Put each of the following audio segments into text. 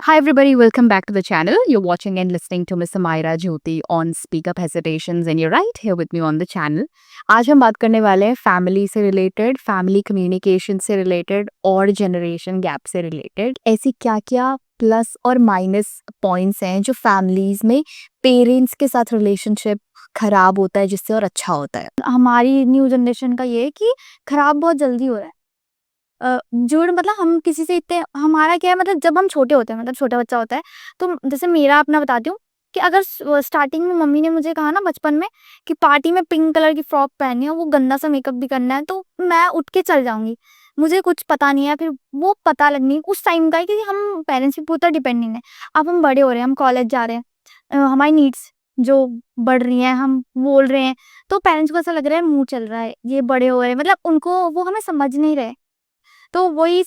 Hi, everybody. Welcome back to the channel. You're watching and listening to Miss Amaira Jyoti on Speak Up Hesitations, and you're right here with me on the channel. आज हम बात करने वाले हैं family से related, family communication से related और generation gap से रिलेटेड। ऐसी क्या-क्या प्लस और माइनस पॉइंट्स हैं जो फैमिलीज में पेरेंट्स के साथ रिलेशनशिप खराब होता है जिससे और अच्छा होता है। हमारी न्यू जनरेशन का ये है कि खराब बहुत जल्दी हो रहा है। जुड़ मतलब हम किसी से इतने हमारा क्या है मतलब जब हम छोटे होते हैं मतलब छोटा बच्चा होता है तो जैसे मेरा अपना बताती हूँ कि अगर स्टार्टिंग में मम्मी ने मुझे कहा ना बचपन में कि पार्टी में पिंक कलर की फ्रॉक पहननी है वो गंदा सा मेकअप भी करना है तो मैं उठ के चल जाऊंगी। मुझे कुछ पता नहीं है फिर वो पता लगनी उस टाइम का है क्योंकि हम पेरेंट्स पे पूरा डिपेंडेंट है। अब हम बड़े हो रहे हैं, हम कॉलेज जा रहे हैं, हमारी नीड्स जो बढ़ रही हैं, हम बोल रहे हैं तो पेरेंट्स को ऐसा लग रहा है मुंह चल रहा है, ये बड़े हो रहे हैं, मतलब उनको वो हमें समझ नहीं रहे। तो वही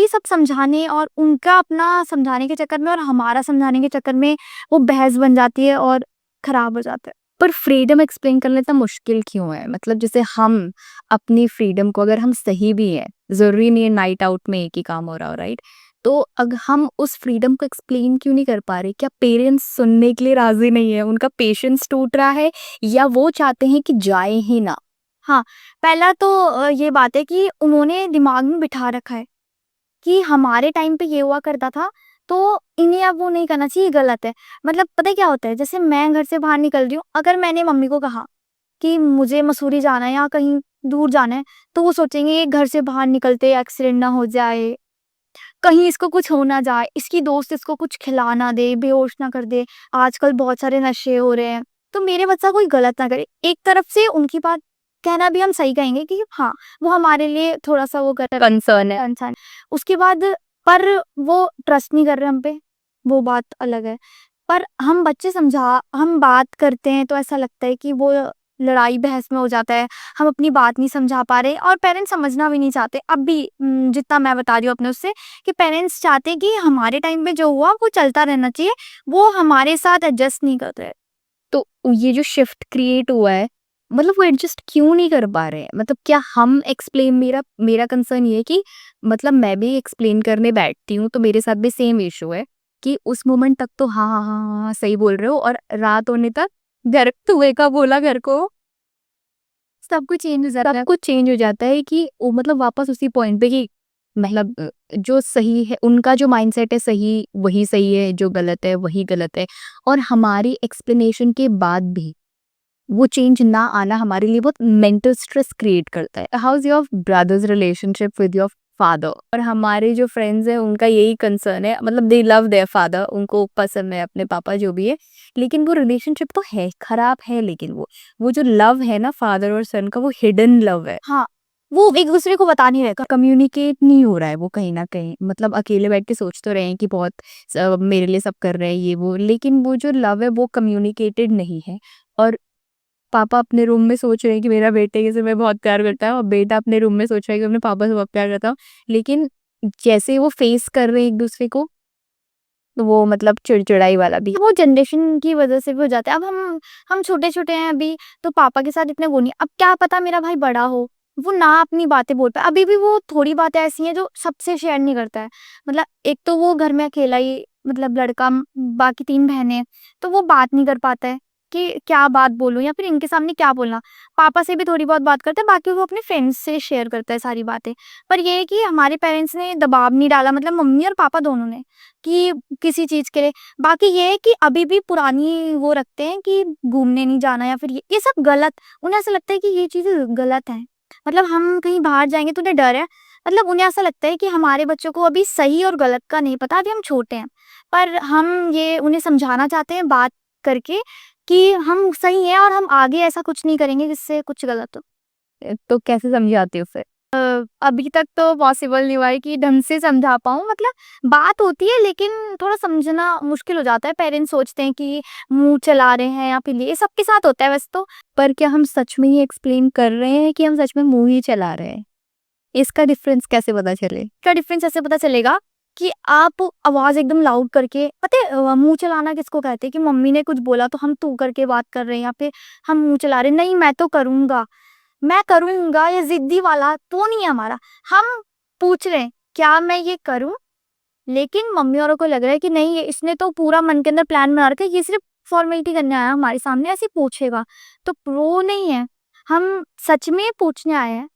सब समझाने और उनका अपना समझाने के चक्कर में और हमारा समझाने के चक्कर में वो बहस बन जाती है और खराब हो जाता है। पर फ्रीडम एक्सप्लेन करना इतना मुश्किल क्यों है? मतलब जैसे हम अपनी फ्रीडम को अगर हम सही भी है, ज़रूरी नहीं है नाइट आउट में एक ही काम हो रहा हो, राइट? तो अगर हम उस फ्रीडम को एक्सप्लेन क्यों नहीं कर पा रहे? क्या पेरेंट्स सुनने के लिए राज़ी नहीं है? उनका पेशेंस टूट रहा है या वो चाहते हैं कि जाए ही ना? हाँ, पहला तो ये बात है कि उन्होंने दिमाग में बिठा रखा है कि हमारे टाइम पे ये हुआ करता था, तो इन्हें अब वो नहीं करना चाहिए, ये गलत है। मतलब पता है क्या होता है, जैसे मैं घर से बाहर निकल रही हूँ, अगर मैंने मम्मी को कहा कि मुझे मसूरी जाना है या कहीं दूर जाना है, तो वो सोचेंगे ये घर से बाहर निकलते एक्सीडेंट ना हो जाए, कहीं इसको कुछ हो ना जाए, इसकी दोस्त इसको कुछ खिला ना दे, बेहोश ना कर दे, आजकल बहुत सारे नशे हो रहे हैं, तो मेरे बच्चा कोई गलत ना करे। एक तरफ से उनकी बात कहना भी हम सही कहेंगे कि हाँ, वो हमारे लिए थोड़ा-सा वो कर कंसर्न है। उसके बाद पर वो ट्रस्ट नहीं कर रहे हम पे, वो बात अलग है। पर हम बात करते हैं तो ऐसा लगता है कि वो लड़ाई बहस में हो जाता है, हम अपनी बात नहीं समझा पा रहे और पेरेंट्स समझना भी नहीं चाहते। अब भी जितना मैं बता रही हूँ अपने उससे कि पेरेंट्स चाहते हैं कि हमारे टाइम पे जो हुआ वो चलता रहना चाहिए, वो हमारे साथ एडजस्ट नहीं कर रहे। तो ये जो शिफ्ट क्रिएट हुआ है, मतलब वो एडजस्ट क्यों नहीं कर पा रहे हैं? मतलब क्या हम एक्सप्लेन मेरा मेरा कंसर्न ये है कि मतलब मैं भी एक्सप्लेन करने बैठती हूँ तो मेरे साथ भी सेम इशू है कि उस मोमेंट तक तो हाँ, हाँ, हाँ, हाँ, हाँ, सही बोल रहे हो और रात होने तक घर तुए का बोला घर को सब कुछ चेंज हो जाता है कि वो मतलब वापस उसी पॉइंट पे कि मतलब जो सही है उनका जो माइंडसेट है सही वही सही है, जो गलत है वही गलत है और हमारी एक्सप्लेनेशन के बाद भी वो चेंज ना आना हमारे लिए बहुत मेंटल स्ट्रेस क्रिएट करता है। How is your brothers relationship with your father? और हमारे जो फ्रेंड्स हैं उनका यही कंसर्न है, मतलब दे लव देयर फादर, उनको पसंद है अपने पापा जो भी है, लेकिन वो रिलेशनशिप तो है खराब है, लेकिन वो जो लव है ना फादर और सन का वो हिडन लव है। हाँ, वो एक दूसरे को बता नहीं रहे, कम्युनिकेट नहीं हो रहा है वो कहीं ना कहीं, मतलब अकेले बैठ के सोच तो रहे हैं कि बहुत मेरे लिए सब कर रहे हैं ये वो, लेकिन वो जो लव है वो कम्युनिकेटेड नहीं है। और पापा अपने रूम में सोच रहे हैं कि मेरा बेटे से मैं बहुत प्यार करता है और बेटा अपने रूम में सोच रहा है कि अपने पापा से बहुत प्यार करता हूँ, लेकिन जैसे वो फेस कर रहे हैं एक दूसरे को तो वो मतलब चिड़चिड़ाई वाला भी वो जनरेशन की वजह से भी हो जाता है। अब हम छोटे-छोटे हैं अभी, तो पापा के साथ इतने वो नहीं, अब क्या पता मेरा भाई बड़ा हो, वो ना अपनी बातें बोल पाए, अभी भी वो थोड़ी बातें ऐसी हैं जो सबसे शेयर नहीं करता है। मतलब एक तो वो घर में अकेला ही मतलब लड़का, बाकी 3 बहनें हैं, तो वो बात नहीं कर पाता है कि क्या बात बोलूँ या फिर इनके सामने क्या बोलना। पापा से भी थोड़ी बहुत बात करता है, बाकी वो अपने फ्रेंड्स से शेयर करता है सारी बातें। पर ये है कि हमारे पेरेंट्स ने दबाव नहीं डाला, मतलब मम्मी और पापा दोनों ने, कि किसी चीज़ के लिए। बाकी ये है कि अभी भी पुरानी वो रखते हैं कि घूमने नहीं जाना या फिर ये सब गलत, उन्हें ऐसा लगता है कि ये चीज़ें गलत हैं। मतलब हम कहीं बाहर जाएँगे तो उन्हें डर है, मतलब उन्हें ऐसा लगता है कि हमारे बच्चों को अभी सही और गलत का नहीं पता, अभी हम छोटे हैं। पर हम ये उन्हें समझाना चाहते हैं बात करके कि हम सही हैं और हम आगे ऐसा कुछ नहीं करेंगे जिससे कुछ गलत हो। तो कैसे समझाते हो फिर? अभी तक तो पॉसिबल नहीं हुआ है कि ढंग से समझा पाऊँ, मतलब बात होती है लेकिन थोड़ा समझना मुश्किल हो जाता है। पेरेंट्स सोचते हैं कि मुँह चला रहे हैं या फिर ये सबके साथ होता है वैसे तो। पर क्या हम सच में ही एक्सप्लेन कर रहे हैं कि हम सच में मुँह ही चला रहे हैं? इसका डिफरेंस कैसे पता चले? इसका डिफरेंस ऐसे पता चलेगा कि आप आवाज़ एकदम लाउड करके, पता है मुँह चलाना किसको कहते हैं, कि मम्मी ने कुछ बोला तो हम तू करके बात कर रहे हैं या फिर हम मुँह चला रहे हैं, नहीं मैं तो करूँगा। मैं करूँगा ये ज़िद्दी वाला तो नहीं है हमारा। हम पूछ रहे हैं, क्या मैं ये करूँ? लेकिन मम्मी औरों को लग रहा है कि नहीं, ये इसने तो पूरा मन के अंदर प्लान बना रखा है, ये सिर्फ फॉर्मेलिटी करने आया हमारे सामने, ऐसे ही पूछेगा। तो प्रो नहीं है, हम सच में पूछने आए हैं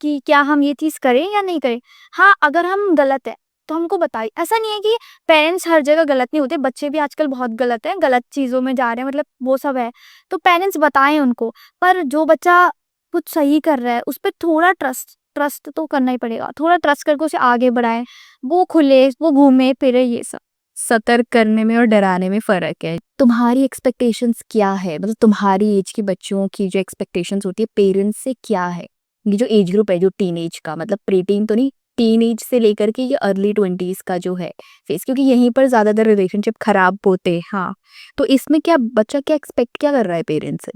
कि क्या हम ये चीज़ करें या नहीं करें। हाँ, अगर हम गलत है तो हमको बताइए। ऐसा नहीं है कि पेरेंट्स हर जगह गलत नहीं होते, बच्चे भी आजकल बहुत गलत हैं, गलत चीज़ों में जा रहे हैं, मतलब वो सब है। तो पेरेंट्स बताएं उनको, पर जो बच्चा कुछ सही कर रहा है उस पे थोड़ा ट्रस्ट ट्रस्ट तो करना ही पड़ेगा। थोड़ा ट्रस्ट करके उसे आगे बढ़ाएं, वो खुले, वो घूमे फिरे, ये सब। सतर्क करने में और डराने में फ़र्क है। तुम्हारी एक्सपेक्टेशंस क्या है? मतलब तुम्हारी एज के बच्चों की जो एक्सपेक्टेशंस होती है पेरेंट्स से क्या है? ये जो एज ग्रुप है जो टीनेज का, मतलब प्रीटीन तो नहीं, टीनेज से लेकर के ये अर्ली 20s का जो है फेज़, क्योंकि यहीं पर ज़्यादातर रिलेशनशिप खराब होते हैं। हाँ, तो इसमें क्या बच्चा क्या एक्सपेक्ट क्या कर रहा है पेरेंट्स से?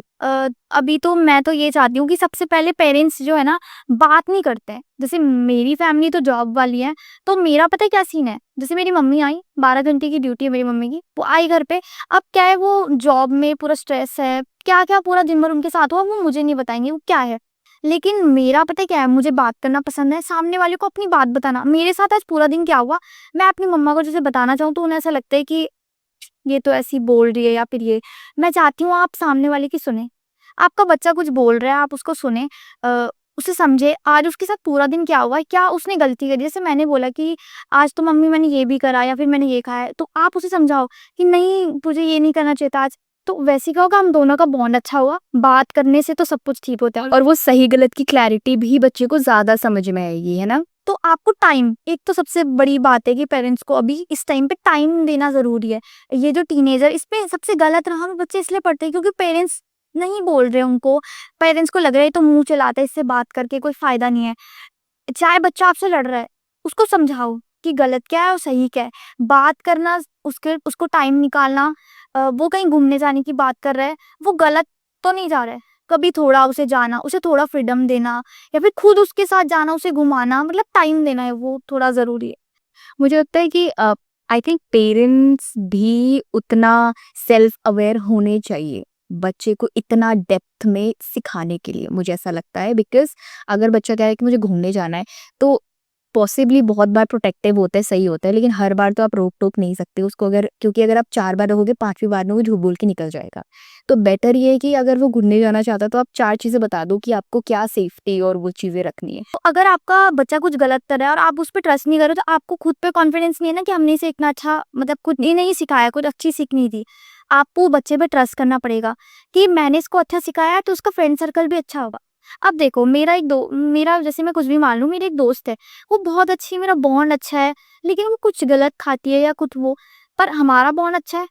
अभी तो मैं तो ये चाहती हूँ कि सबसे पहले पेरेंट्स जो है ना, बात नहीं करते हैं। जैसे मेरी फैमिली तो जॉब वाली है, तो मेरा पता है क्या सीन है। जैसे मेरी मम्मी आई, 12 घंटे की ड्यूटी है मेरी मम्मी की, वो आई घर पे। अब क्या है, वो जॉब में पूरा स्ट्रेस है, क्या क्या पूरा दिन भर उनके साथ हुआ वो मुझे नहीं बताएंगे वो क्या है। लेकिन मेरा पता है क्या है, मुझे बात करना पसंद है, सामने वाले को अपनी बात बताना। मेरे साथ आज पूरा दिन क्या हुआ, मैं अपनी मम्मा को जैसे बताना चाहूँ तो उन्हें ऐसा लगता है कि ये तो ऐसी बोल रही है, या फिर ये। मैं चाहती हूँ आप सामने वाले की सुने। आपका बच्चा कुछ बोल रहा है, आप उसको सुने, उसे समझे, आज उसके साथ पूरा दिन क्या हुआ है, क्या उसने गलती करी। जैसे मैंने बोला कि आज तो मम्मी मैंने ये भी करा, या फिर मैंने ये खाया है, तो आप उसे समझाओ कि नहीं तुझे ये नहीं करना चाहिए था आज। तो वैसे क्या होगा, हम दोनों का बॉन्ड अच्छा हुआ, बात करने से तो सब कुछ ठीक होता है। और वो सही गलत की क्लैरिटी भी बच्चे को ज़्यादा समझ में आएगी, है ना? तो आपको टाइम, एक तो सबसे बड़ी बात है कि पेरेंट्स को अभी इस टाइम पे टाइम देना ज़रूरी है। ये जो टीनेजर, इस पे सबसे गलत राह में बच्चे इसलिए पड़ते हैं क्योंकि पेरेंट्स नहीं बोल रहे उनको। पेरेंट्स को लग रहा है ये तो मुँह चलाता है, इससे बात करके कोई फ़ायदा नहीं है। चाहे बच्चा आपसे लड़ रहा है, उसको समझाओ कि गलत क्या है और सही क्या है। बात करना, उसके उसको टाइम निकालना, वो कहीं घूमने जाने की बात कर रहा है, वो गलत तो नहीं जा रहा है। कभी थोड़ा उसे जाना, उसे थोड़ा फ्रीडम देना, या फिर खुद उसके साथ जाना, उसे घुमाना, मतलब टाइम देना है, वो थोड़ा ज़रूरी है। मुझे लगता है कि आई थिंक पेरेंट्स भी उतना सेल्फ अवेयर होने चाहिए बच्चे को इतना डेप्थ में सिखाने के लिए, मुझे ऐसा लगता है। बिकॉज अगर बच्चा कह रहा है कि मुझे घूमने जाना है, तो पॉसिबली बहुत बार प्रोटेक्टिव होता है, सही होता है, लेकिन हर बार तो आप रोक टोक नहीं सकते उसको। अगर क्योंकि अगर आप 4 बार रहोगे, 5वीं बार में वो झूठ बोल के निकल जाएगा। तो बेटर ये है कि अगर वो घूमने जाना चाहता है तो आप 4 चीज़ें बता दो कि आपको क्या सेफ्टी और वो चीज़ें रखनी है। तो अगर आपका बच्चा कुछ गलत कर रहा है और आप उस पे ट्रस्ट नहीं कर रहे, तो आपको खुद पे कॉन्फिडेंस नहीं है ना कि हमने इसे इतना अच्छा, मतलब खुद ही नहीं सिखाया, कुछ अच्छी सीख नहीं दी। आपको बच्चे पे ट्रस्ट करना पड़ेगा कि मैंने इसको अच्छा सिखाया है, तो उसका फ्रेंड सर्कल भी अच्छा होगा। अब देखो, मेरा जैसे मैं कुछ भी मान लूँ, मेरी एक दोस्त है, वो बहुत अच्छी, मेरा बॉन्ड अच्छा है, लेकिन वो कुछ गलत खाती है या कुछ वो, पर हमारा बॉन्ड अच्छा है।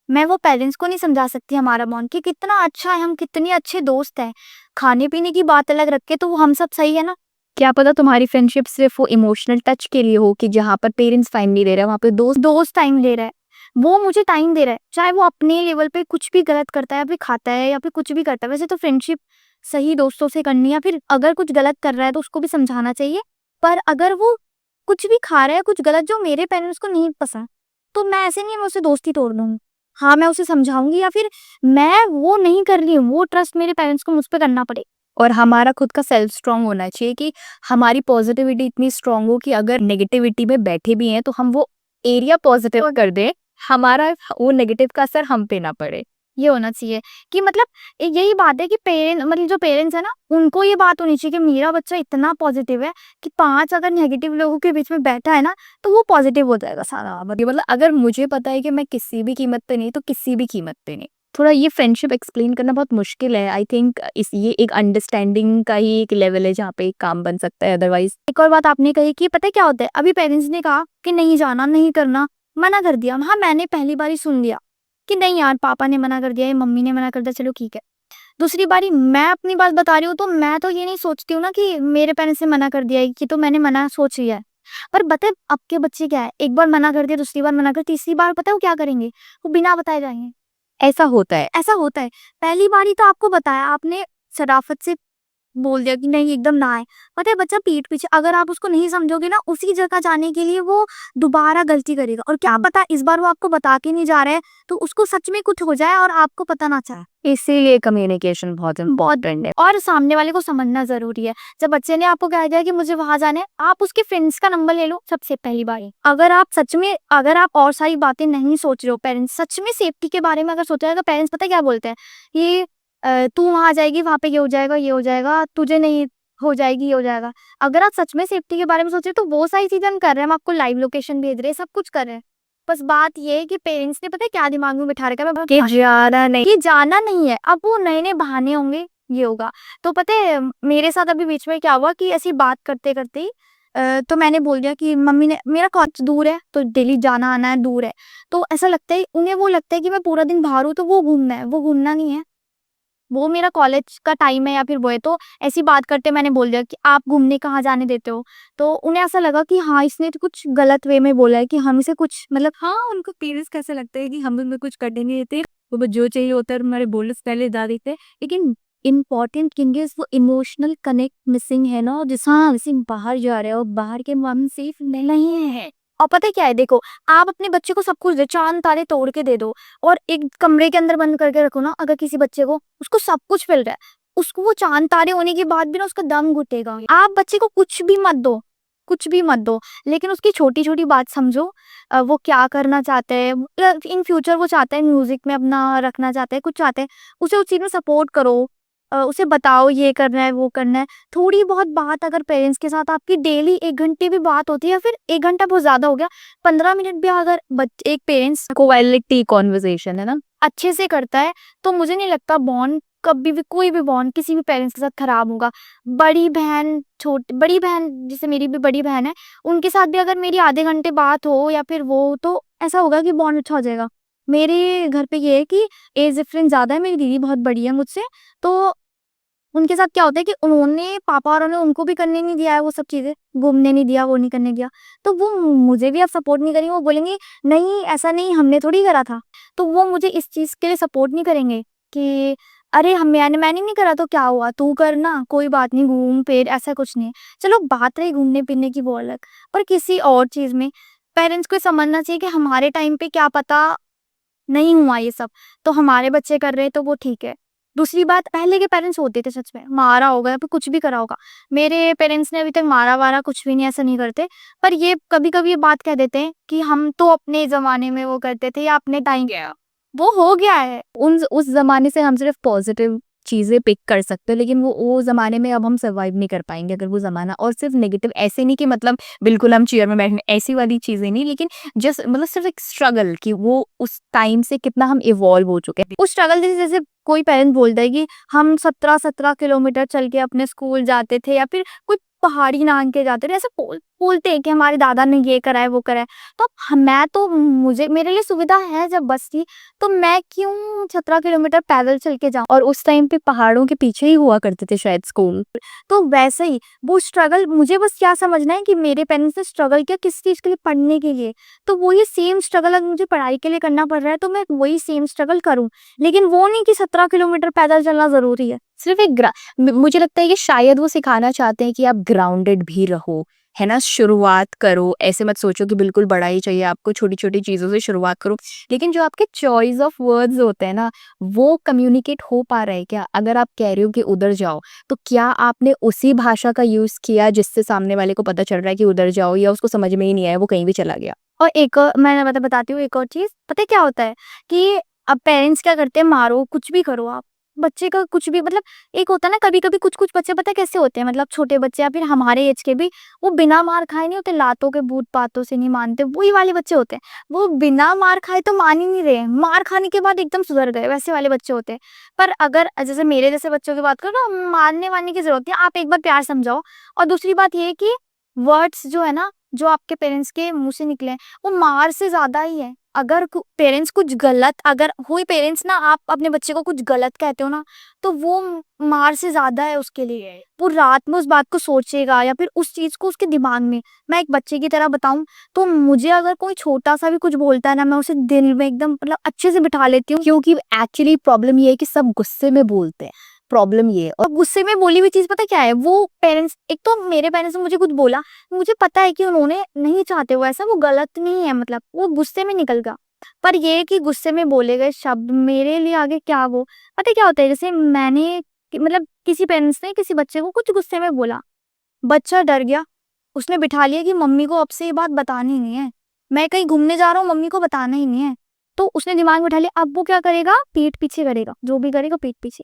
मैं वो पेरेंट्स को नहीं समझा सकती हमारा बॉन्ड कि कितना अच्छा है, हम कितने अच्छे दोस्त हैं। खाने पीने की बात अलग रख के तो हम सब सही है ना। क्या पता तुम्हारी फ्रेंडशिप सिर्फ वो इमोशनल टच के लिए हो कि जहाँ पर पेरेंट्स टाइम नहीं दे रहे, वहाँ पे दोस्त दोस्त टाइम दे रहा है, वो मुझे टाइम दे रहा है, चाहे वो अपने लेवल पे कुछ भी गलत करता है, या फिर खाता है, या फिर कुछ भी करता है। वैसे तो फ्रेंडशिप सही दोस्तों से करनी है, या फिर अगर कुछ गलत कर रहा है तो उसको भी समझाना चाहिए। पर अगर वो कुछ भी खा रहा है, कुछ गलत जो मेरे पेरेंट्स को नहीं पसंद, तो मैं ऐसे नहीं, मैं उससे दोस्ती तोड़ दूंगी। हाँ, मैं उसे समझाऊंगी, या फिर मैं वो नहीं कर रही हूँ, वो ट्रस्ट मेरे पेरेंट्स को मुझ पर करना पड़ेगा। और हमारा खुद का सेल्फ स्ट्रांग होना चाहिए कि हमारी पॉजिटिविटी इतनी स्ट्रांग हो कि अगर नेगेटिविटी में बैठे भी हैं तो हम वो एरिया पॉजिटिव कर दें, हमारा वो नेगेटिव का असर हम पे ना पड़े। ये होना चाहिए कि मतलब यही बात है कि मतलब जो पेरेंट्स है ना, उनको ये बात होनी चाहिए कि मेरा बच्चा इतना पॉजिटिव है कि 5 अगर नेगेटिव लोगों के बीच में बैठा है ना, तो वो पॉजिटिव हो जाएगा सारा। मतलब अगर मुझे पता है कि मैं किसी भी कीमत पे नहीं, तो किसी भी कीमत पे नहीं। थोड़ा ये फ्रेंडशिप एक्सप्लेन करना बहुत मुश्किल है। आई थिंक इस ये एक अंडरस्टैंडिंग का ही एक लेवल है जहाँ पे एक काम बन सकता है, अदरवाइज। एक और बात आपने कही कि पता है क्या होता है, अभी पेरेंट्स ने कहा कि नहीं जाना, नहीं करना, मना कर दिया। हाँ, मैंने पहली बार ही सुन लिया कि नहीं यार, पापा ने मना कर दिया या मम्मी ने मना कर दिया, चलो ठीक है। दूसरी बारी मैं अपनी बात बता रही हूँ, तो मैं तो ये नहीं सोचती हूँ ना कि मेरे पेरेंट्स ने मना कर दिया है, कि तो मैंने मना सोच लिया है। पर पता है अब के बच्चे क्या है, एक बार मना कर दिया, दूसरी बार मना कर, तीसरी बार पता है वो क्या करेंगे, वो बिना बताए जाएंगे। ऐसा होता है। ऐसा होता है। पहली बार ही तो आपको बताया, आपने शराफत से बोल दिया कि नहीं एकदम ना आए। पता है बच्चा पीठ पीछे अगर आप उसको नहीं समझोगे ना, उसी जगह जाने के लिए वो दोबारा गलती करेगा, और क्या पता इस बार वो आपको बता के नहीं जा रहा है तो उसको सच में कुछ हो जाए और आपको पता ना चले। इसीलिए कम्युनिकेशन बहुत बहुत इम्पोर्टेंट है। और सामने वाले को समझना जरूरी है। जब बच्चे ने आपको कहा जाए कि मुझे वहां जाना है, आप उसके फ्रेंड्स का नंबर ले लो सबसे पहली बार ही। अगर आप और सारी बातें नहीं सोच रहे हो, पेरेंट्स सच में सेफ्टी के बारे में अगर सोच रहे हैं, तो पेरेंट्स पता है क्या बोलते हैं, ये तू वहां जाएगी, वहां पे ये हो जाएगा, ये हो जाएगा, तुझे नहीं हो जाएगी, ये हो जाएगा। अगर आप सच में सेफ्टी के बारे में सोच रहे हो तो वो सारी चीजें हम कर रहे हैं, हम आपको लाइव लोकेशन भेज रहे हैं, सब कुछ कर रहे हैं। बस बात ये है कि पेरेंट्स ने पता है क्या दिमाग में बिठा रखा है, कि जाना नहीं है। अब वो नए नए बहाने होंगे, ये होगा। तो पता है मेरे साथ अभी बीच में क्या हुआ कि ऐसी बात करते करते ही तो मैंने बोल दिया कि मम्मी ने, मेरा कॉलेज दूर है तो डेली जाना आना है, दूर है, तो ऐसा लगता है उन्हें, वो लगता है कि मैं पूरा दिन बाहर हूँ तो वो घूमना है, वो घूमना नहीं है, वो मेरा कॉलेज का टाइम है या फिर वो है। तो ऐसी बात करते मैंने बोल दिया कि आप घूमने कहाँ जाने देते हो। तो उन्हें ऐसा लगा कि हाँ इसने तो कुछ गलत वे में बोला है, कि हम इसे कुछ मतलब, हाँ, उनको पेरेंट्स कैसे लगता है कि हम उनमें कुछ करने नहीं देते, वो बस जो चाहिए होता है हमारे बोलने से पहले दा देते हैं। लेकिन इम्पोर्टेंट थिंग इज वो इमोशनल कनेक्ट मिसिंग है ना, जिस हाँ जैसे बाहर जा रहे हो, बाहर के मामले सेफ नहीं है। और पता है क्या है, देखो आप अपने बच्चे को सब कुछ दे, चांद तारे तोड़ के दे दो, और एक कमरे के अंदर बंद करके रखो ना, अगर किसी बच्चे को उसको सब कुछ मिल रहा है, उसको वो चांद तारे होने के बाद भी ना उसका दम घुटेगा। आप बच्चे को कुछ भी मत दो, कुछ भी मत दो, लेकिन उसकी छोटी छोटी बात समझो। वो क्या करना चाहता है इन फ्यूचर, वो चाहता है म्यूजिक में अपना रखना चाहता है, कुछ चाहता है, उसे उस चीज में सपोर्ट करो। उसे बताओ ये करना है, वो करना है। थोड़ी बहुत बात अगर पेरेंट्स के साथ आपकी डेली 1 घंटे भी बात होती है, या फिर 1 घंटा बहुत ज़्यादा हो गया, 15 मिनट भी अगर एक पेरेंट्स क्वालिटी कॉन्वर्सेशन है ना। अच्छे से करता है, तो मुझे नहीं लगता बॉन्ड कभी भी, कोई भी बॉन्ड किसी भी पेरेंट्स के साथ खराब होगा। बड़ी बहन जैसे मेरी भी बड़ी बहन है, उनके साथ भी अगर मेरी आधे घंटे बात हो या फिर वो, तो ऐसा होगा कि बॉन्ड अच्छा हो जाएगा। मेरे घर पे ये है कि एज डिफरेंस ज़्यादा है, मेरी दीदी बहुत बड़ी है मुझसे, तो उनके साथ क्या होता है कि उन्होंने पापा और उन्होंने उनको भी करने नहीं दिया है वो सब चीज़ें, घूमने नहीं दिया, वो नहीं करने दिया। तो वो मुझे भी अब सपोर्ट नहीं करेंगे, वो बोलेंगे नहीं ऐसा नहीं, हमने थोड़ी करा था। तो वो मुझे इस चीज़ के लिए सपोर्ट नहीं करेंगे कि अरे हम मैंने नहीं करा तो क्या हुआ, तू करना, कोई बात नहीं, घूम फिर, ऐसा कुछ नहीं है। चलो बात रही घूमने फिरने की, वो अलग। पर किसी और चीज़ में पेरेंट्स को ये समझना चाहिए कि हमारे टाइम पे क्या पता नहीं हुआ ये सब, तो हमारे बच्चे कर रहे हैं तो वो ठीक है। दूसरी बात, पहले के पेरेंट्स होते थे सच में, मारा होगा या फिर कुछ भी करा होगा। मेरे पेरेंट्स ने अभी तक मारा-वारा कुछ भी नहीं, ऐसा नहीं करते। पर ये कभी-कभी ये बात कह देते हैं कि हम तो अपने ज़माने में वो करते थे, या अपने टाइम गया, वो हो गया है। उस ज़माने से हम सिर्फ पॉजिटिव चीज़ें पिक कर सकते हैं, लेकिन वो ज़माने में अब हम सर्वाइव नहीं कर पाएँगे अगर वो ज़माना, और सिर्फ नेगेटिव ऐसे नहीं कि मतलब बिल्कुल हम चेयर में बैठे, ऐसी वाली चीज़ें नहीं, लेकिन जस्ट मतलब सिर्फ एक स्ट्रगल कि वो उस टाइम से कितना हम इवॉल्व हो चुके हैं। उस स्ट्रगल जैसे जैसे कोई पेरेंट बोलता है कि हम 17-17 किलोमीटर चल के अपने स्कूल जाते थे, या फिर कोई पहाड़ी लांघ के जाते थे, ऐसे बोलते हैं कि हमारे दादा ने ये करा है, वो करा है। तो अब मैं तो, मुझे मेरे लिए सुविधा है जब बस की, तो मैं क्यों 17 किलोमीटर पैदल चल के जाऊं। और उस टाइम पे पहाड़ों के पीछे ही हुआ करते थे शायद स्कूल। तो वैसे ही वो स्ट्रगल, मुझे बस क्या समझना है कि मेरे पेरेंट्स ने स्ट्रगल किया किस चीज़ के लिए, पढ़ने के लिए। तो वो ये सेम स्ट्रगल अगर मुझे पढ़ाई के लिए करना पड़ रहा है, तो मैं वही सेम स्ट्रगल करूँ। लेकिन वो नहीं कि 17 किलोमीटर पैदल चलना ज़रूरी है। सिर्फ एक मुझे लगता है कि शायद वो सिखाना चाहते हैं कि आप ग्राउंडेड भी रहो, है ना? शुरुआत करो, ऐसे मत सोचो कि बिल्कुल बड़ा ही चाहिए आपको, छोटी-छोटी चीज़ों से शुरुआत करो। लेकिन जो आपके चॉइस ऑफ वर्ड्स होते हैं ना, वो कम्युनिकेट हो पा रहा है क्या? अगर आप कह रहे हो कि उधर जाओ, तो क्या आपने उसी भाषा का यूज़ किया जिससे सामने वाले को पता चल रहा है कि उधर जाओ, या उसको समझ में ही नहीं आया, वो कहीं भी चला गया? और एक और मैं बताती हूँ एक और चीज़, पता है क्या होता है कि अब पेरेंट्स क्या करते हैं, मारो कुछ भी करो आप, बच्चे का कुछ भी मतलब, एक होता है ना कभी-कभी कुछ-कुछ बच्चे पता है कैसे होते हैं, मतलब छोटे बच्चे या फिर हमारे एज के भी, वो बिना मार खाए नहीं होते, लातों के भूत-पातों से नहीं मानते, वही वाले बच्चे होते हैं। वो बिना मार खाए तो मान ही नहीं रहे, मार खाने के बाद एकदम सुधर गए, वैसे वाले बच्चे होते हैं। पर अगर जैसे मेरे जैसे बच्चों की बात करो ना, मारने-वारने की ज़रूरत नहीं है, आप एक बार प्यार समझाओ। और दूसरी बात ये है कि वर्ड्स जो है ना, जो आपके पेरेंट्स के मुँह से निकले हैं, वो मार से ज़्यादा ही है। अगर पेरेंट्स कुछ गलत, अगर कोई पेरेंट्स ना, आप अपने बच्चे को कुछ गलत कहते हो ना, तो वो मार से ज़्यादा है उसके लिए। वो रात में उस बात को सोचेगा, या फिर उस चीज़ को उसके दिमाग में, मैं एक बच्चे की तरह बताऊँ, तो मुझे अगर कोई छोटा-सा भी कुछ बोलता है ना, मैं उसे दिल में एकदम मतलब अच्छे से बिठा लेती हूँ। क्योंकि एक्चुअली प्रॉब्लम ये है कि सब गुस्से में बोलते हैं। प्रॉब्लम ये है। और अब गुस्से में बोली हुई चीज़ पता क्या है? वो पेरेंट्स, एक तो मेरे पेरेंट्स ने मुझे कुछ बोला, मुझे पता है कि उन्होंने नहीं चाहते वो ऐसा, वो गलत नहीं है, मतलब वो गुस्से में निकल गया। पर ये है कि गुस्से में बोले गए शब्द मेरे लिए आगे क्या वो, पता है क्या होता है? जैसे मैंने मतलब किसी पेरेंट्स ने किसी बच्चे को कुछ गुस्से में बोला, बच्चा डर गया, उसने बिठा लिया कि मम्मी को अब से ये बात बतानी नहीं है। मैं कहीं घूमने जा रहा हूँ, मम्मी को बताना ही नहीं है। तो उसने दिमाग में बिठा लिया, अब वो क्या करेगा? पीठ पीछे करेगा, जो भी करेगा पीठ पीछे।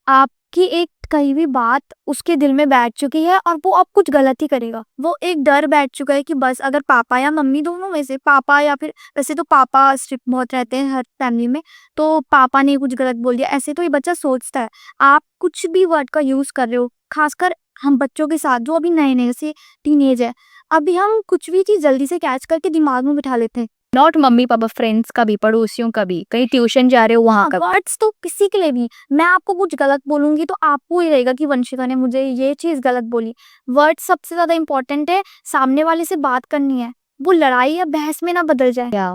आपकी एक कही हुई बात उसके दिल में बैठ चुकी है और वो अब कुछ गलत ही करेगा। वो एक डर बैठ चुका है कि बस अगर पापा या मम्मी, दोनों में से पापा या फिर, वैसे तो पापा स्ट्रिक्ट बहुत रहते हैं हर फैमिली में, तो पापा ने कुछ गलत बोल दिया, ऐसे तो ये बच्चा सोचता है। आप कुछ भी वर्ड का यूज़ कर रहे हो, खासकर हम बच्चों के साथ जो अभी नए-नए से टीनेज है, अभी हम कुछ भी चीज़ जल्दी से कैच करके दिमाग में बिठा लेते हैं। नॉट मम्मी-पापा, फ्रेंड्स का भी, पड़ोसियों का भी, कहीं ट्यूशन जा रहे हो वहाँ का भी। वर्ड्स तो किसी के लिए भी, मैं आपको कुछ गलत बोलूँगी तो आपको ही रहेगा कि वंशिका ने मुझे ये चीज़ गलत बोली। वर्ड्स सबसे ज़्यादा इम्पोर्टेंट है, सामने वाले से बात करनी है, वो लड़ाई या बहस में ना बदल जाए। क्या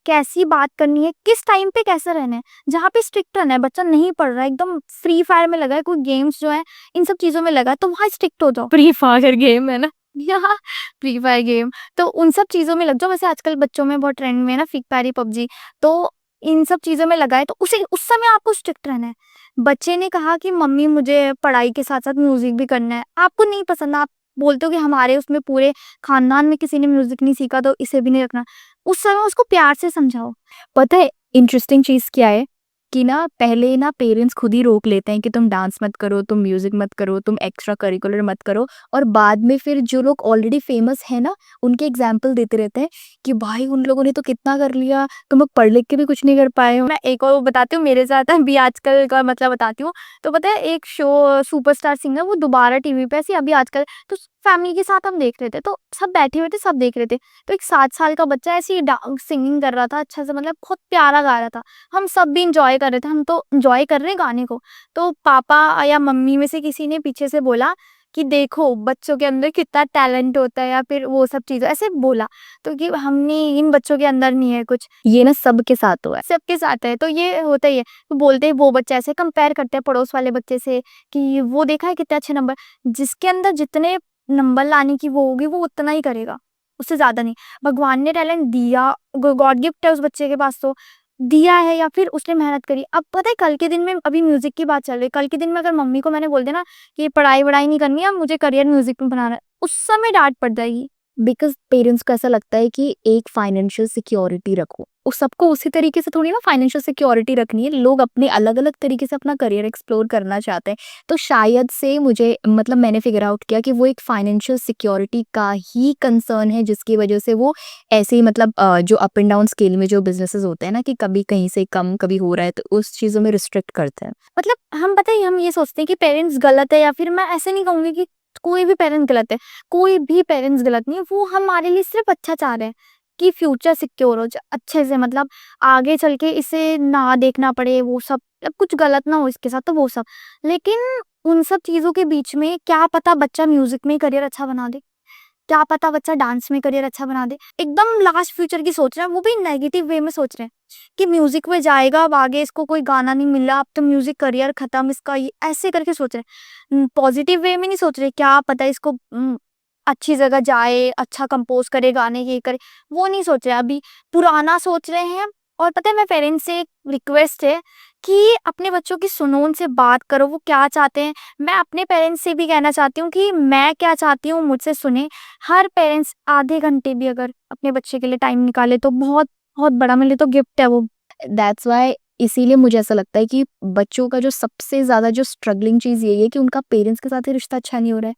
कैसी बात करनी है, किस टाइम पे कैसे रहना है, जहाँ पे स्ट्रिक्ट रहना है, बच्चा नहीं पढ़ रहा है, एकदम फ्री फायर में लगा है, कोई गेम्स जो है, इन सब चीज़ों में लगा है, तो वहाँ स्ट्रिक्ट हो जाओ। फ्री फायर गेम है ना? यहाँ फ्री फायर गेम, तो उन सब चीज़ों में लग जाओ। वैसे आजकल बच्चों में बहुत ट्रेंड में है ना फ्री फायर, पबजी, तो इन सब चीज़ों में लगा है, तो उसे उस समय आपको स्ट्रिक्ट रहना है। बच्चे ने कहा कि मम्मी मुझे पढ़ाई के साथ-साथ म्यूज़िक भी करना है, आपको नहीं पसंद, आप बोलते हो कि हमारे उसमें पूरे खानदान में किसी ने म्यूज़िक नहीं सीखा तो इसे भी नहीं रखना। उस समय उसको प्यार से समझाओ। पता है इंटरेस्टिंग चीज़ क्या है कि ना पहले ना पेरेंट्स खुद ही रोक लेते हैं कि तुम डांस मत करो, तुम म्यूजिक मत करो, तुम एक्स्ट्रा करिकुलर मत करो, और बाद में फिर जो लोग ऑलरेडी फेमस है ना उनके एग्जाम्पल देते रहते हैं कि भाई उन लोगों ने तो कितना कर लिया, तुम लोग पढ़ लिख के भी कुछ नहीं कर पाए हो। मैं एक और वो बताती हूँ मेरे साथ अभी आजकल का मतलब बताती हूँ। तो पता है एक शो सुपरस्टार सिंगर वो दोबारा टीवी पे ऐसे अभी आजकल, तो फैमिली के साथ हम देख रहे थे, तो सब बैठे हुए थे, सब देख रहे थे। तो एक 7 साल का बच्चा ऐसे ही सिंगिंग कर रहा था अच्छा से, मतलब बहुत प्यारा गा रहा था। हम सब भी एन्जॉय कर रहे थे, हम तो एन्जॉय कर रहे हैं गाने को। तो पापा या मम्मी में से किसी ने पीछे से बोला कि देखो बच्चों के अंदर कितना टैलेंट होता है, या फिर वो सब चीज़ें ऐसे बोला। तो कि हमने इन बच्चों के अंदर नहीं है कुछ, ये ना सबके साथ हुआ है। सबके साथ है, तो ये होता ही है। तो बोलते हैं वो बच्चा ऐसे कंपेयर करते हैं पड़ोस वाले बच्चे से कि वो देखा है कितने अच्छे नंबर, जिसके अंदर जितने नंबर लाने की वो होगी वो उतना ही करेगा, उससे ज़्यादा नहीं। भगवान ने टैलेंट दिया, गॉड गिफ्ट है उस बच्चे के पास, तो दिया है या फिर उसने मेहनत करी। अब पता है कल के दिन में, अभी म्यूज़िक की बात चल रही है, कल के दिन में अगर मम्मी को मैंने बोल दिया ना कि पढ़ाई-वढ़ाई नहीं करनी है, मुझे करियर म्यूज़िक में बनाना है, उस समय डाँट पड़ जाएगी। बिकॉज पेरेंट्स को ऐसा लगता है कि एक फाइनेंशियल सिक्योरिटी रखो, वो सबको उसी तरीके से थोड़ी ना फाइनेंशियल सिक्योरिटी रखनी है, लोग अपने अलग अलग तरीके से अपना करियर एक्सप्लोर करना चाहते हैं। तो शायद से मुझे मतलब मैंने फिगर आउट किया कि वो एक फाइनेंशियल सिक्योरिटी का ही कंसर्न है, जिसकी वजह से वो ऐसे ही मतलब जो अप एंड डाउन स्केल में जो बिजनेसेस होते हैं ना कि कभी कहीं से कम कभी हो रहा है, तो उस चीज़ों में रिस्ट्रिक्ट करते हैं। मतलब हम पता है हम ये सोचते हैं कि पेरेंट्स गलत है, या फिर मैं ऐसे नहीं कहूँगी कि कोई भी पेरेंट्स गलत है, कोई भी पेरेंट्स गलत नहीं है, वो हमारे लिए सिर्फ अच्छा चाह रहे हैं कि फ्यूचर सिक्योर हो जाए अच्छे से, मतलब आगे चल के इसे ना देखना पड़े वो सब, अब कुछ गलत ना हो इसके साथ, तो वो सब। लेकिन उन सब चीज़ों के बीच में क्या पता बच्चा म्यूजिक में करियर अच्छा बना दे, क्या पता बच्चा डांस में करियर अच्छा बना दे, एकदम लास्ट फ्यूचर की सोच रहा है, वो भी नेगेटिव वे में सोच रहे हैं कि म्यूजिक में जाएगा, अब आगे इसको कोई गाना नहीं मिल रहा, अब तो म्यूजिक करियर खत्म इसका, ये ऐसे करके सोच रहे हैं। पॉजिटिव वे में नहीं सोच रहे, क्या पता इसको अच्छी जगह जाए, अच्छा कंपोज करे गाने, ये करे, वो नहीं सोच रहे, अभी पुराना सोच रहे हैं। और पता है मैं पेरेंट्स से एक रिक्वेस्ट है कि अपने बच्चों की सुनो, उनसे बात करो, वो क्या चाहते हैं। मैं अपने पेरेंट्स से भी कहना चाहती हूँ कि मैं क्या चाहती हूँ मुझसे सुने। हर पेरेंट्स आधे घंटे भी अगर अपने बच्चे के लिए टाइम निकाले तो बहुत बहुत बड़ा, मेरे लिए तो गिफ्ट है वो। दैट्स वाई इसीलिए मुझे ऐसा लगता है कि बच्चों का जो सबसे ज़्यादा जो स्ट्रगलिंग चीज़ यही है कि उनका पेरेंट्स के साथ ही रिश्ता अच्छा नहीं हो रहा है।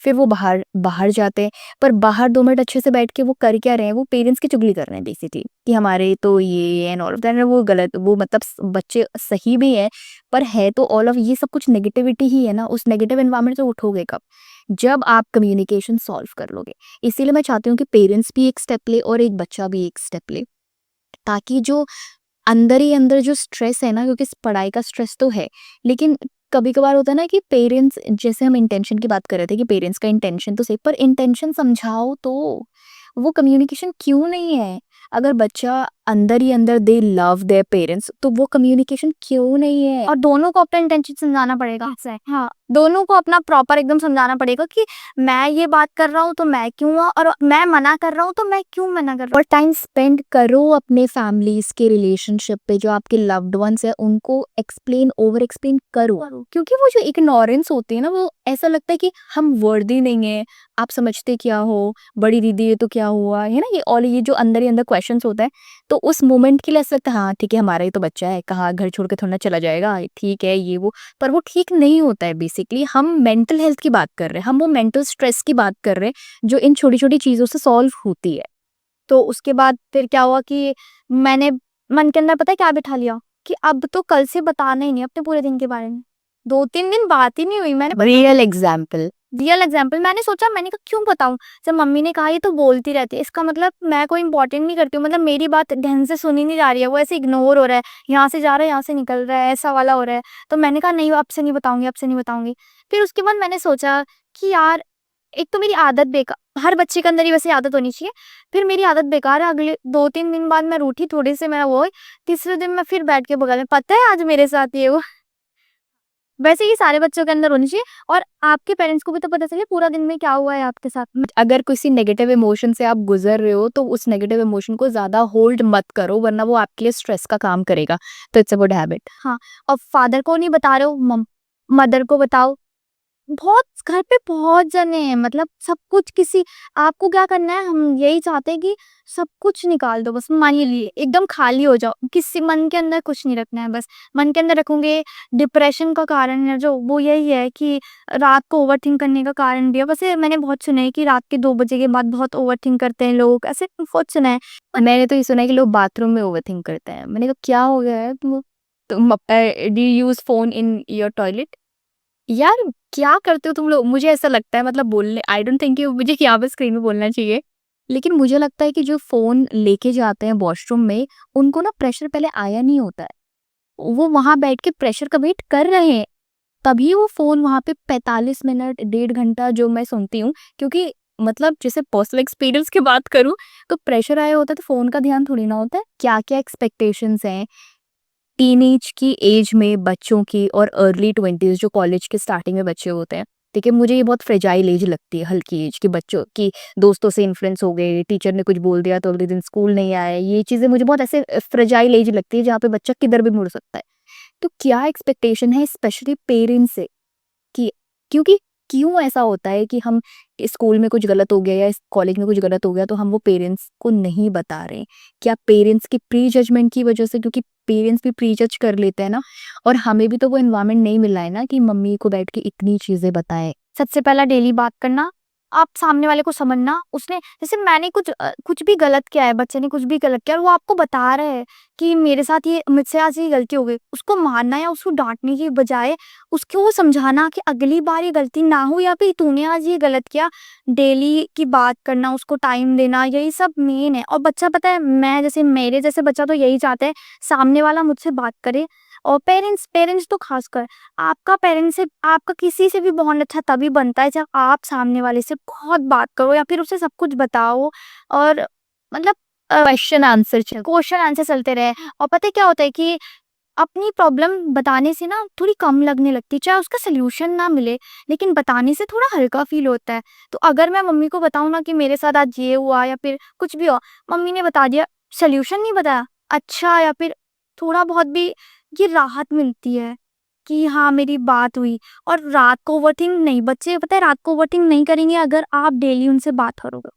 फिर वो बाहर बाहर जाते हैं, पर बाहर 2 मिनट अच्छे से बैठ के वो कर क्या रहे हैं, वो पेरेंट्स की चुगली कर रहे हैं बेसिकली कि हमारे तो ये एंड ऑल ऑफ दैट, वो गलत, वो मतलब बच्चे सही भी है, पर है तो ऑल ऑफ ये सब कुछ नेगेटिविटी ही है ना। उस नेगेटिव एनवायरनमेंट से उठोगे कब? जब आप कम्युनिकेशन सॉल्व कर लोगे। इसीलिए मैं चाहती हूँ कि पेरेंट्स भी एक स्टेप ले और एक बच्चा भी एक स्टेप ले, ताकि जो अंदर ही अंदर जो स्ट्रेस है ना, क्योंकि इस पढ़ाई का स्ट्रेस तो है, लेकिन कभी-कभार होता है ना कि पेरेंट्स, जैसे हम इंटेंशन की बात कर रहे थे कि पेरेंट्स का इंटेंशन तो सही, पर इंटेंशन समझाओ तो, वो कम्युनिकेशन क्यों नहीं है? अगर बच्चा अंदर ही अंदर दे लव देयर पेरेंट्स, तो वो कम्युनिकेशन क्यों नहीं है? और दोनों को अपना इंटेंशन समझाना पड़ेगा। हाँ, दोनों को अपना प्रॉपर एकदम समझाना पड़ेगा कि मैं ये बात कर रहा हूँ तो मैं क्यों हुआ, और मैं मना कर रहा हूँ तो मैं क्यों मना कर रहा और टाइम स्पेंड करो अपने फैमिलीज के रिलेशनशिप पे, जो आपके लव्ड वंस है उनको एक्सप्लेन, ओवर एक्सप्लेन करो, हूँ। क्योंकि वो जो इग्नोरेंस होती है ना, वो ऐसा लगता है कि हम वर्दी नहीं है, आप समझते क्या हो, बड़ी दीदी ये तो क्या हुआ है ना, ये और ये जो अंदर ही अंदर क्वेश्चंस होता है, तो उस मोमेंट के लिए ऐसा लगता है हाँ ठीक है, हमारा ही तो बच्चा है, कहाँ घर छोड़ के थोड़ा ना चला जाएगा, ठीक है ये वो, पर वो ठीक नहीं होता है। बेसिकली हम मेंटल हेल्थ की बात कर रहे हैं, हम वो मेंटल स्ट्रेस की बात कर रहे हैं जो इन छोटी छोटी चीज़ों से सॉल्व होती है। तो उसके बाद फिर क्या हुआ कि मैंने मन के अंदर पता है क्या बिठा लिया कि अब तो कल से बताना ही नहीं अपने पूरे दिन के बारे में। 2-3 दिन बात ही नहीं हुई। मैंने रियल एग्जाम्पल, रियल एग्जांपल मैंने सोचा, मैंने कहा क्यों बताऊँ? जब मम्मी ने कहा ये तो बोलती रहती है, इसका मतलब मैं कोई इम्पोर्टेंट नहीं करती हूँ, मतलब मेरी बात ढंग से सुनी नहीं जा रही है, वो ऐसे इग्नोर हो रहा है, यहाँ से जा रहा है, यहाँ से निकल रहा है, ऐसा वाला हो रहा है। तो मैंने कहा नहीं, अब से नहीं बताऊँगी, अब से नहीं बताऊँगी। फिर उसके बाद मैंने सोचा कि यार, एक तो मेरी आदत हर बच्चे के अंदर ही वैसे आदत होनी चाहिए। फिर मेरी आदत बेकार है, अगले 2-3 दिन बाद मैं रूठी थोड़े से, मेरा वो है, तीसरे दिन मैं फिर बैठ के बगल में, पता है आज मेरे साथ ये हुआ। वैसे ये सारे बच्चों के अंदर होनी चाहिए, और आपके पेरेंट्स को भी तो पता चले पूरा दिन में क्या हुआ है आपके साथ में। अगर किसी नेगेटिव इमोशन से आप गुजर रहे हो तो उस नेगेटिव इमोशन को ज्यादा होल्ड मत करो, वरना वो आपके लिए स्ट्रेस का काम करेगा। तो इट्स अ गुड हैबिट। हाँ, और फादर को नहीं बता रहे हो, मदर को बताओ। बहुत घर पे बहुत जने हैं, मतलब सब कुछ किसी, आपको क्या करना है, हम यही चाहते हैं कि सब कुछ निकाल दो, बस मान लिए एकदम खाली हो जाओ, किसी मन के अंदर कुछ नहीं रखना है। बस मन के अंदर रखोगे, डिप्रेशन का कारण है जो, वो यही है कि रात को ओवरथिंक करने का कारण भी है। वैसे मैंने बहुत सुना है कि रात के 2 बजे के बाद बहुत ओवरथिंक करते हैं लोग, ऐसे बहुत सुना है। मैंने तो ये सुना है कि लोग बाथरूम में ओवरथिंक करते हैं। मैंने कहा क्या हो गया है तुम do you use phone in your toilet? यार क्या करते हो तुम लोग? मुझे ऐसा लगता है, मतलब बोलने, आई डोंट थिंक कि मुझे यहाँ पे स्क्रीन में बोलना चाहिए, लेकिन मुझे लगता है कि जो फोन लेके जाते हैं वॉशरूम में, उनको ना प्रेशर पहले आया नहीं होता है, वो वहां बैठ के प्रेशर का वेट कर रहे हैं, तभी वो फोन वहां पे 45 मिनट 1.5 घंटा जो मैं सुनती हूँ, क्योंकि मतलब जैसे पर्सनल एक्सपीरियंस की बात करूँ, तो प्रेशर आया होता है तो फोन का ध्यान थोड़ी ना होता है। क्या क्या एक्सपेक्टेशंस हैं टीनेज की एज में बच्चों की, और अर्ली 20s जो कॉलेज के स्टार्टिंग में बच्चे होते हैं, ठीक है, मुझे ये बहुत फ्रेजाइल एज लगती है, हल्की एज की बच्चों की, दोस्तों से इन्फ्लुएंस हो गए, टीचर ने कुछ बोल दिया तो अगले दिन स्कूल नहीं आए, ये चीज़ें मुझे बहुत ऐसे फ्रेजाइल एज लगती है जहाँ पे बच्चा किधर भी मुड़ सकता है। तो क्या एक्सपेक्टेशन है स्पेशली पेरेंट्स से कि, क्योंकि क्यों ऐसा होता है कि हम स्कूल में कुछ गलत हो गया या इस कॉलेज में कुछ गलत हो गया तो हम वो पेरेंट्स को नहीं बता रहे? क्या पेरेंट्स की प्री जजमेंट की वजह से? क्योंकि पेरेंट्स भी प्री जज कर लेते हैं ना, और हमें भी तो वो एनवायरनमेंट नहीं मिला है ना कि मम्मी को बैठ के इतनी चीजें बताए। सबसे पहला डेली बात करना, आप सामने वाले को समझना, उसने जैसे मैंने कुछ भी गलत किया है, बच्चे ने कुछ भी गलत किया और वो आपको बता रहा है कि मेरे साथ ये, मुझसे आज ये गलती हो गई, उसको मारना या उसको डांटने की बजाय उसको वो समझाना कि अगली बार ये गलती ना हो, या फिर तूने आज ये गलत किया। डेली की बात करना, उसको टाइम देना, यही सब मेन है। और बच्चा, पता है, मैं जैसे मेरे जैसे बच्चा तो यही चाहता है सामने वाला मुझसे बात करे। और पेरेंट्स पेरेंट्स तो खासकर, आपका पेरेंट्स से, आपका किसी से भी बॉन्ड अच्छा तभी बनता है जब आप सामने वाले से बहुत बात करो या फिर उसे सब कुछ बताओ, और मतलब क्वेश्चन आंसर चल। क्वेश्चन आंसर चलते रहे। और पता है क्या होता है कि अपनी प्रॉब्लम बताने से ना थोड़ी कम लगने लगती है, चाहे उसका सोल्यूशन ना मिले, लेकिन बताने से थोड़ा हल्का फील होता है। तो अगर मैं मम्मी को बताऊँ ना कि मेरे साथ आज ये हुआ या फिर कुछ भी हुआ, मम्मी ने बता दिया, सोल्यूशन नहीं बताया, अच्छा, या फिर थोड़ा बहुत भी, ये राहत मिलती है कि हाँ मेरी बात हुई। और रात को ओवरथिंक नहीं, बच्चे पता है रात को ओवरथिंक नहीं करेंगे अगर आप डेली उनसे बात करोगे।